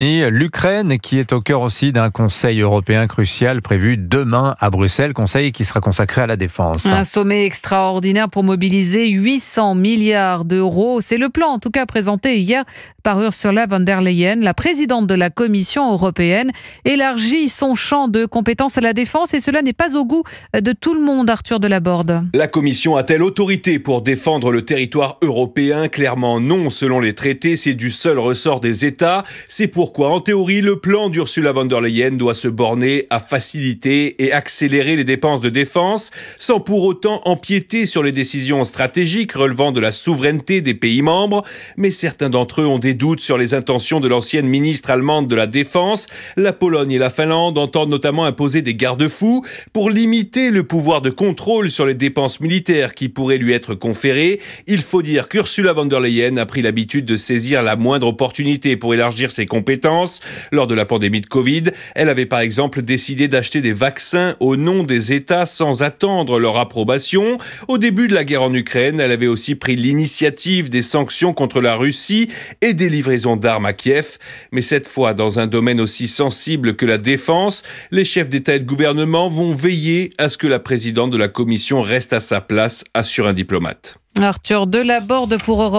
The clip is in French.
Et l'Ukraine qui est au cœur aussi d'un conseil européen crucial prévu demain à Bruxelles, conseil qui sera consacré à la défense. Un sommet extraordinaire pour mobiliser 800 milliards d'euros. C'est le plan en tout cas présenté hier par Ursula von der Leyen. La présidente de la Commission européenne élargit son champ de compétences à la défense et cela n'est pas au goût de tout le monde, Arthur Delaborde. La Commission a-t-elle autorité pour défendre le territoire européen? Clairement non, selon les traités, c'est du seul ressort des États. C'est pourquoi, en théorie, le plan d'Ursula von der Leyen doit se borner à faciliter et accélérer les dépenses de défense, sans pour autant empiéter sur les décisions stratégiques relevant de la souveraineté des pays membres. Mais certains d'entre eux ont des doutes sur les intentions de l'ancienne ministre allemande de la Défense. La Pologne et la Finlande entendent notamment imposer des garde-fous pour limiter le pouvoir de contrôle sur les dépenses militaires qui pourraient lui être conférées. Il faut dire qu'Ursula von der Leyen a pris l'habitude de saisir la moindre opportunité pour élargir ses compétences. Lors de la pandémie de Covid, elle avait par exemple décidé d'acheter des vaccins au nom des États sans attendre leur approbation. Au début de la guerre en Ukraine, elle avait aussi pris l'initiative des sanctions contre la Russie et des livraisons d'armes à Kiev. Mais cette fois, dans un domaine aussi sensible que la défense, les chefs d'État et de gouvernement vont veiller à ce que la présidente de la Commission reste à sa place, assure un diplomate. Arthur Delaborde pour Europe.